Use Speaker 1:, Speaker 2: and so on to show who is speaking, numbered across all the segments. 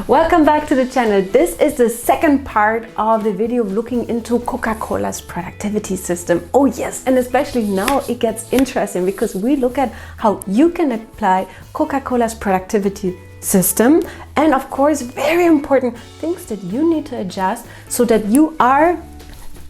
Speaker 1: Welcome back to the channel. This is the second part of the video looking into Coca Cola's productivity system. Oh yes, and especially now it gets interesting because we look at how you can apply Coca Cola's productivity system, and of course very important things that you need to adjust so that you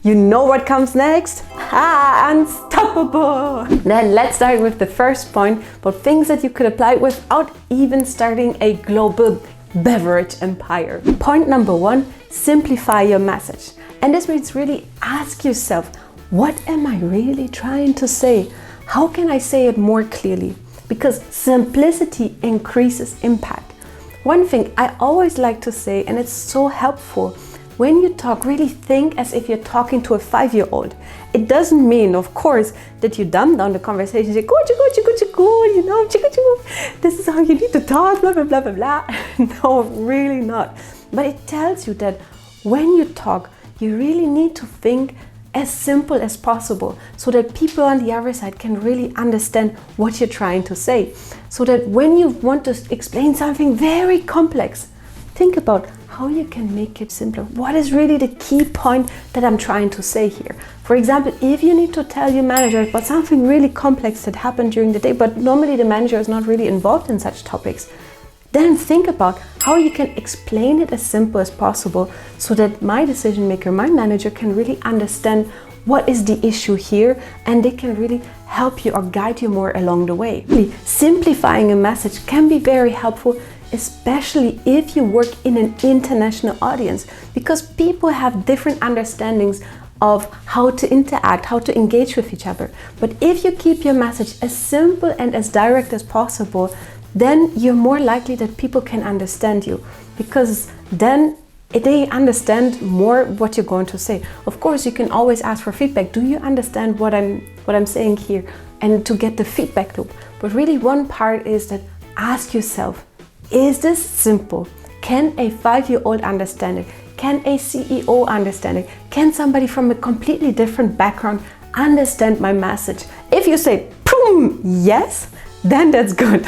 Speaker 1: know what comes next? Unstoppable! Then let's start with the first point about things that you could apply without even starting a global beverage empire. Point number one, simplify your message. And this means really ask yourself, what am I really trying to say? How can I say it more clearly? Because simplicity increases impact. One thing I always like to say, and it's so helpful, when you talk, really think as if you're talking to a 5-year-old. It doesn't mean, of course, that you dumb down the conversation, say, you know, this is how you need to talk, blah, blah, blah, blah, blah. No, really not. But it tells you that when you talk, you really need to think as simple as possible so that people on the other side can really understand what you're trying to say. So that when you want to explain something very complex, think about how you can make it simpler. What is really the key point that I'm trying to say here? For example, if you need to tell your manager about something really complex that happened during the day, but normally the manager is not really involved in such topics, then think about how you can explain it as simple as possible so that my decision maker, my manager, can really understand what is the issue here, and they can really help you or guide you more along the way. Simplifying a message can be very helpful, especially if you work in an international audience, because people have different understandings of how to interact, how to engage with each other. But if you keep your message as simple and as direct as possible, then you're more likely that people can understand you, because then they understand more what you're going to say. Of course, you can always ask for feedback. Do you understand what I'm saying here? And to get the feedback loop. But really one part is that ask yourself, is this simple? Can a 5-year-old understand it? Can a CEO understand it? Can somebody from a completely different background understand my message? If you say, boom, yes, then that's good.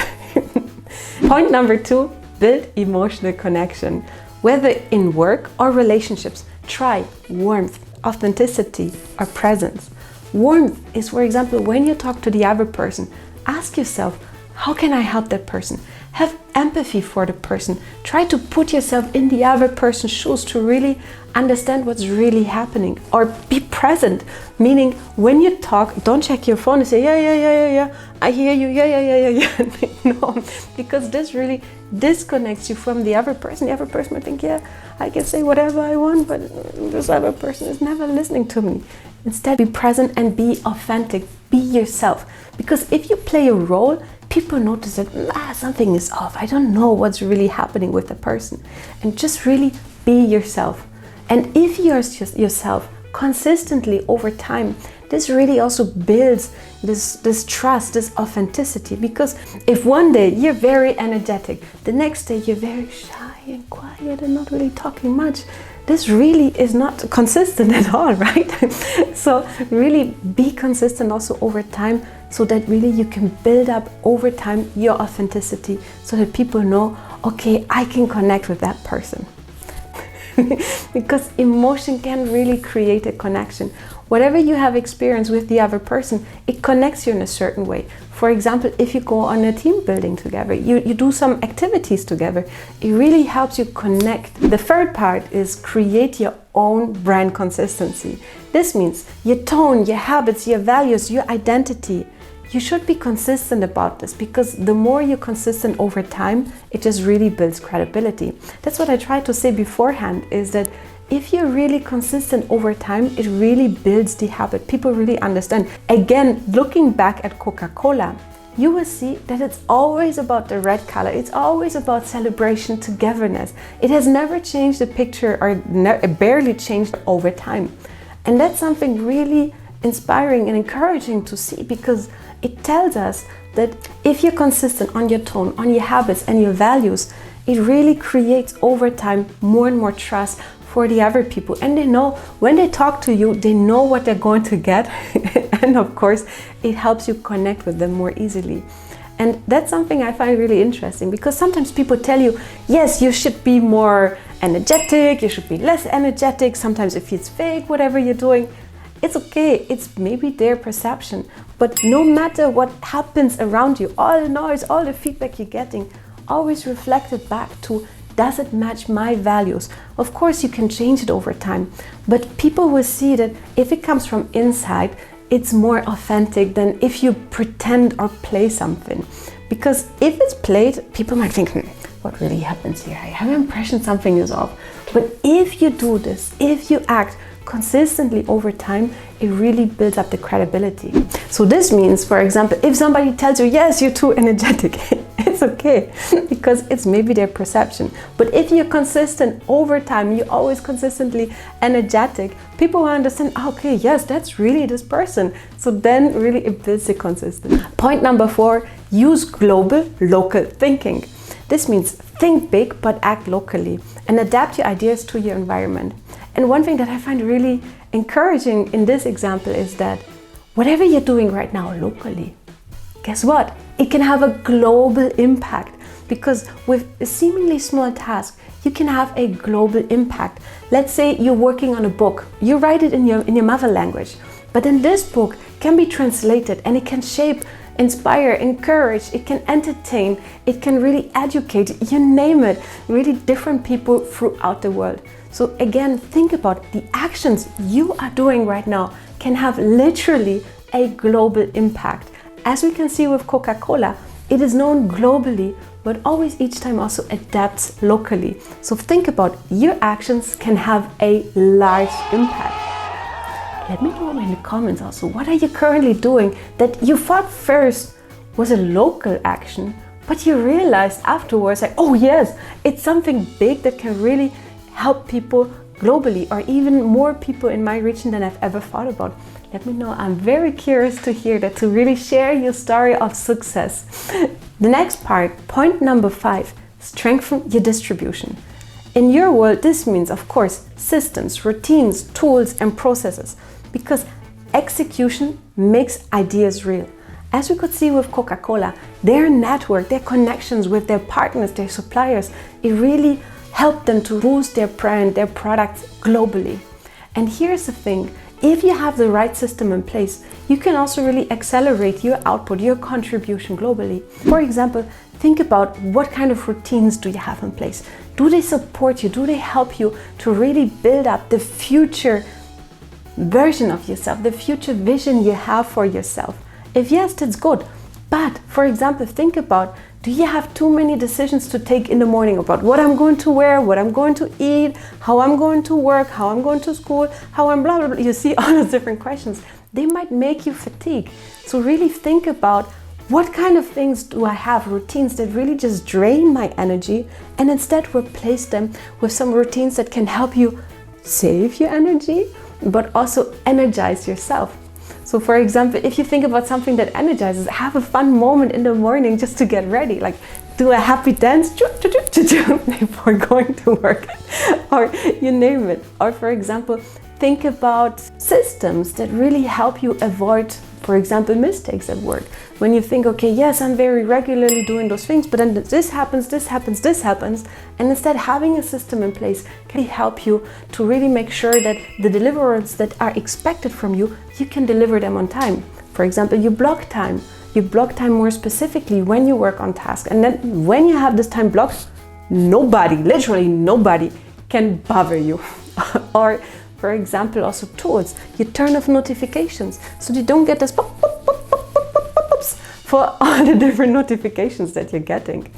Speaker 1: Point number 2, build emotional connection. Whether in work or relationships, try warmth, authenticity, or presence. Warmth is, for example, when you talk to the other person, ask yourself, how can I help that person? Have empathy for the person. Try to put yourself in the other person's shoes to really understand what's really happening. Or be present, meaning when you talk, don't check your phone and say, yeah, I hear you, yeah. No, because this really disconnects you from the other person. The other person might think, yeah, I can say whatever I want, but this other person is never listening to me. Instead, be present and be authentic, be yourself. Because if you play a role, people notice that something is off. I don't know what's really happening with the person. And just really be yourself. And if you're just yourself consistently over time, this really also builds this trust, this authenticity. Because if one day you're very energetic, the next day you're very shy and quiet and not really talking much, this really is not consistent at all, right? So really be consistent also over time, so that really you can build up over time your authenticity, so that people know, okay, I can connect with that person. Because emotion can really create a connection. Whatever you have experienced with the other person, it connects you in a certain way. For example, if you go on a team building together, you do some activities together, it really helps you connect. The third part is create your own brand consistency. This means your tone, your habits, your values, your identity. You should be consistent about this, because the more you're consistent over time, it just really builds credibility. That's what I tried to say beforehand, is that if you're really consistent over time, it really builds the habit. People really understand. Again, looking back at Coca Cola, you will see that it's always about the red color. It's always about celebration, togetherness. It has never changed the picture, or barely changed over time. And that's something really inspiring and encouraging to see, because it tells us that if you're consistent on your tone, on your habits and your values, it really creates over time more and more trust for the other people. And they know when they talk to you, they know what they're going to get. And of course, it helps you connect with them more easily. And that's something I find really interesting, because sometimes people tell you, yes, you should be more energetic, you should be less energetic. Sometimes it feels fake, whatever you're doing. It's okay, it's maybe their perception. But no matter what happens around you, all the noise, all the feedback you're getting, always reflect it back to, does it match my values? Of course, you can change it over time, but people will see that if it comes from inside, it's more authentic than if you pretend or play something. Because if it's played, people might think, what really happens here? I have an impression something is off. But if you do this, if you act consistently over time, it really builds up the credibility. So this means, for example, if somebody tells you, yes, you're too energetic, it's okay, because it's maybe their perception. But if you're consistent over time, you're always consistently energetic, people will understand, okay, yes, that's really this person. So then really it builds the consistency. Point number 4, use global, local thinking. This means think big but act locally and adapt your ideas to your environment. And one thing that I find really encouraging in this example is that whatever you're doing right now locally, guess what? It can have a global impact, because with a seemingly small task, you can have a global impact. Let's say you're working on a book, you write it in your mother language, but then this book can be translated and it can shape, inspire, encourage, it can entertain, it can really educate, you name it, really different people throughout the world. So again, think about the actions you are doing right now can have literally a global impact. As we can see with Coca Cola, it is known globally, but always each time also adapts locally. So think about your actions can have a large impact. Let me know in the comments also, what are you currently doing that you thought first was a local action, but you realized afterwards, like, oh yes, it's something big that can really help people globally, or even more people in my region than I've ever thought about. Let me know. I'm very curious to hear that, to really share your story of success. The next part, point number 5, strengthen your distribution. In your world, this means, of course, systems, routines, tools, and processes, because execution makes ideas real. As we could see with Coca Cola, their network, their connections with their partners, their suppliers, it really help them to boost their brand, their products globally. And here's the thing, if you have the right system in place, you can also really accelerate your output, your contribution globally. For example, think about what kind of routines do you have in place? Do they support you? Do they help you to really build up the future version of yourself, the future vision you have for yourself? If yes, that's good. But for example, think about, do you have too many decisions to take in the morning about what I'm going to wear, what I'm going to eat, how I'm going to work, how I'm going to school, how I'm blah, blah, blah. You see all those different questions. They might make you fatigue. So really think about, what kind of things do I have, routines that really just drain my energy, and instead replace them with some routines that can help you save your energy, but also energize yourself. So for example, if you think about something that energizes, have a fun moment in the morning just to get ready, like do a happy dance before going to work, or you name it. Or for example, think about systems that really help you avoid, for example, mistakes at work. When you think, okay, yes, I'm very regularly doing those things, but then this happens, this happens, this happens. And instead, having a system in place can help you to really make sure that the deliverables that are expected from you, you can deliver them on time. For example, you block time. You block time more specifically when you work on tasks. And then when you have this time blocked, nobody, literally nobody can bother you. Or for example, also tools. You turn off notifications so you don't get this pop, pop, pop, pop, pop, pop, pops for all the different notifications that you're getting.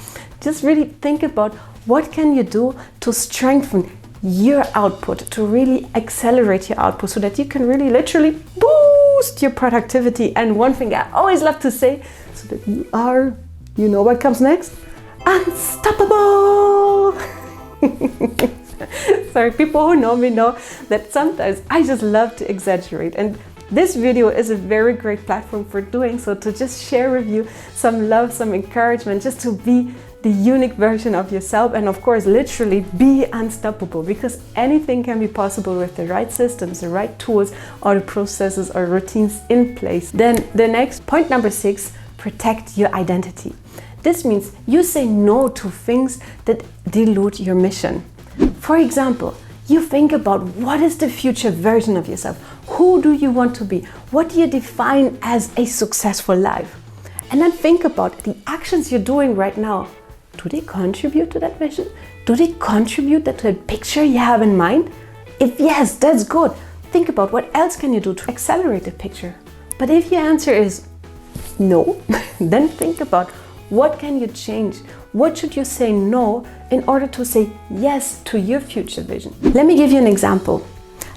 Speaker 1: Just really think about, what can you do to strengthen your output, to really accelerate your output, so that you can really literally boost your productivity. And one thing I always love to say, so that you are, you know what comes next? Unstoppable! Sorry, people who know me know that sometimes I just love to exaggerate, and this video is a very great platform for doing so, to just share with you some love, some encouragement, just to be the unique version of yourself, and of course literally be unstoppable, because anything can be possible with the right systems, the right tools, or the processes or routines in place. Then the next point, number 6, protect your identity. This means you say no to things that dilute your mission. For example, you think about what is the future version of yourself? Who do you want to be? What do you define as a successful life? And then think about the actions you're doing right now. Do they contribute to that vision? Do they contribute to the picture you have in mind? If yes, that's good. Think about what else can you do to accelerate the picture. But if your answer is no, then think about what can you change? What should you say no in order to say yes to your future vision? Let me give you an example.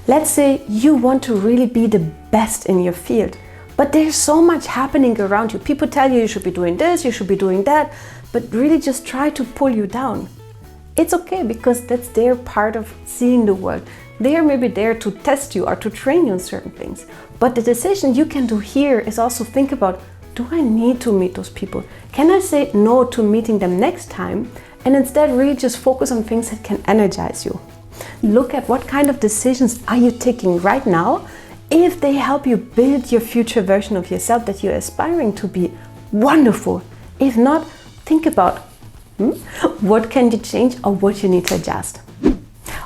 Speaker 1: Let's say you want to really be the best in your field, but there's so much happening around you. People tell you should be doing this, you should be doing that, but really just try to pull you down. It's okay, because that's their part of seeing the world. They are maybe there to test you or to train you on certain things. But the decision you can do here is also think about, do I need to meet those people? Can I say no to meeting them next time and instead really just focus on things that can energize you? Look at what kind of decisions are you taking right now. If they help you build your future version of yourself that you're aspiring to be, wonderful. If not, think about what can you change or what you need to adjust.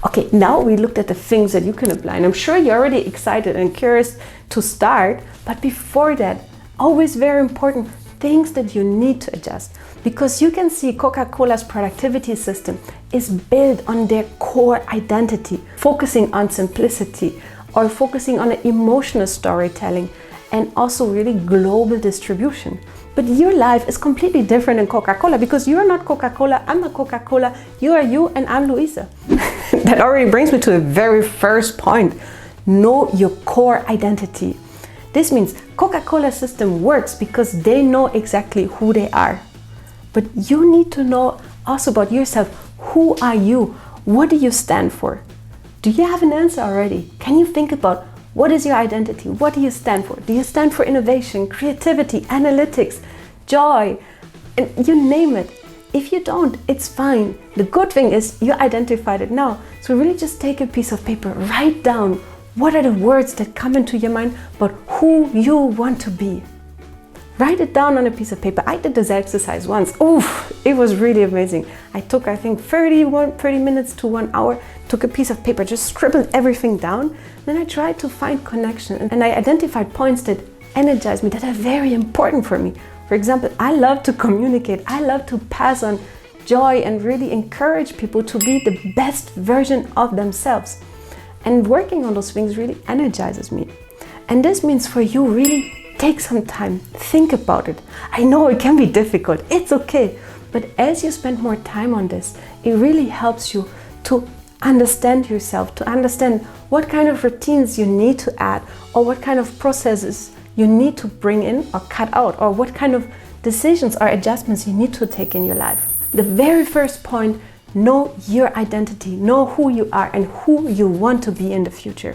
Speaker 1: Okay, now we looked at the things that you can apply, and I'm sure you're already excited and curious to start, but before that, always very important, things that you need to adjust. Because you can see Coca Cola's productivity system is built on their core identity, focusing on simplicity or focusing on emotional storytelling and also really global distribution. But your life is completely different than Coca Cola, because you're not Coca Cola, I'm not Coca Cola, you are you and I'm Luise. That already brings me to the very first point. Know your core identity. This means Coca-Cola system works because they know exactly who they are. But you need to know also about yourself. Who are you? What do you stand for? Do you have an answer already? Can you think about what is your identity? What do you stand for? Do you stand for innovation, creativity, analytics, joy, and you name it? If you don't, it's fine. The good thing is you identified it now. So really just take a piece of paper, write down what are the words that come into your mind about who you want to be. Write it down on a piece of paper. I did this exercise once. Oof, it was really amazing. I took, I think, 30 minutes to 1 hour, took a piece of paper, just scribbled everything down. Then I tried to find connection and I identified points that energize me, that are very important for me. For example, I love to communicate. I love to pass on joy and really encourage people to be the best version of themselves. And working on those things really energizes me. And this means for you, really take some time, think about it. I know it can be difficult, it's okay. But as you spend more time on this, it really helps you to understand yourself, to understand what kind of routines you need to add, or what kind of processes you need to bring in or cut out, or what kind of decisions or adjustments you need to take in your life. The very first point, know your identity, know who you are and who you want to be in the future.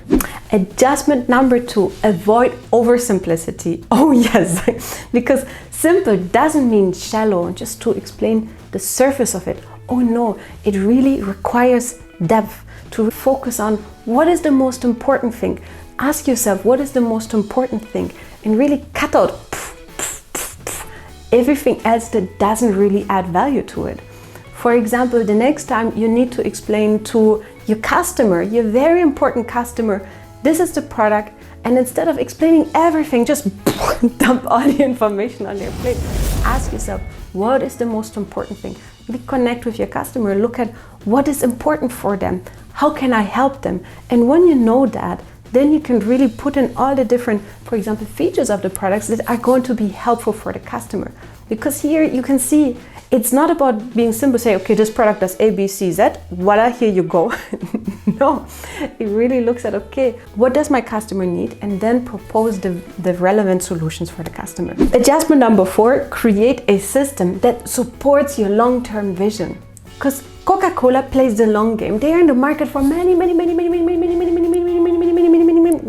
Speaker 1: Adjustment number 2, avoid oversimplicity. Oh yes, because simple doesn't mean shallow, just to explain the surface of it. Oh no, it really requires depth, to focus on what is the most important thing. Ask yourself, what is the most important thing? And really cut out everything else that doesn't really add value to it. For example, the next time you need to explain to your customer, your very important customer, this is the product, and instead of explaining everything, just dump all the information on their plate. Ask yourself, what is the most important thing? Really connect with your customer, look at what is important for them, how can I help them? And when you know that, then you can really put in all the different, for example, features of the products that are going to be helpful for the customer. Because here you can see, it's not about being simple, say, okay, this product does A, B, C, Z, voila, here you go. No, it really looks at, okay, what does my customer need? And then propose the relevant solutions for the customer. Adjustment number 4, create a system that supports your long-term vision. Because Coca Cola plays the long game. They are in the market for many,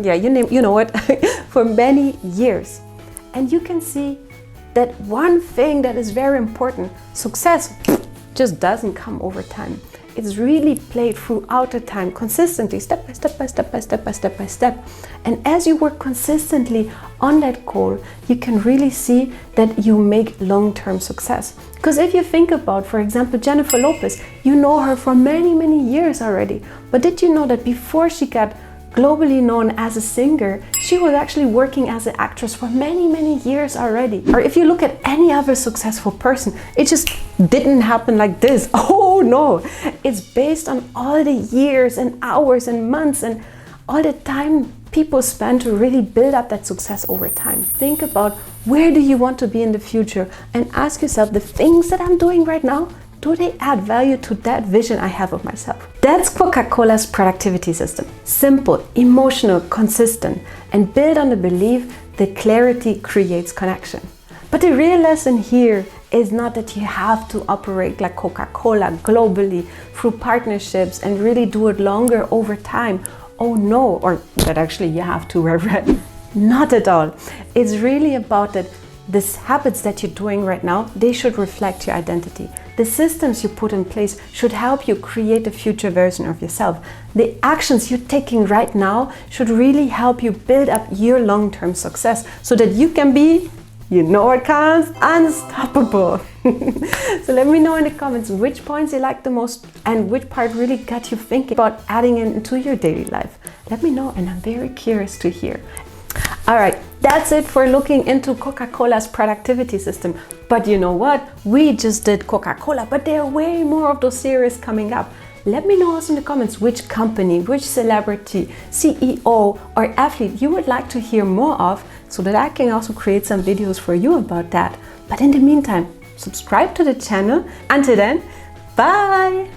Speaker 1: yeah, you know it, for many years. And you can see that one thing that is very important, success just doesn't come over time. it's really played throughout the time, consistently, step by step by step by step by step by step. And as you work consistently on that goal, you can really see that you make long-term success. Because if you think about, for example, Jennifer Lopez, you know her for many, many years already. But did you know that before she got globally known as a singer, she was actually working as an actress for many, many years already? Or if you look at any other successful person, it just didn't happen like this. Oh no, it's based on all the years and hours and months and all the time people spend to really build up that success over time. Think about where do you want to be in the future and ask yourself, the things that I'm doing right now, do they add value to that vision I have of myself? That's Coca Cola's productivity system. Simple, emotional, consistent, and built on the belief that clarity creates connection. But the real lesson here is not that you have to operate like Coca Cola globally through partnerships and really do it longer over time. Oh no, or that actually you have to, right? Not at all. It's really about that these habits that you're doing right now, they should reflect your identity. The systems you put in place should help you create a future version of yourself. The actions you're taking right now should really help you build up your long-term success so that you can be, you know what counts, unstoppable. So let me know in the comments which points you like the most and which part really got you thinking about adding it into your daily life. Let me know, and I'm very curious to hear. All right, that's it for looking into Coca Cola's productivity system. But you know what? We just did Coca Cola, but there are way more of those series coming up. Let me know also in the comments which company, which celebrity, CEO or athlete you would like to hear more of, so that I can also create some videos for you about that. But in the meantime, subscribe to the channel. Until then, bye!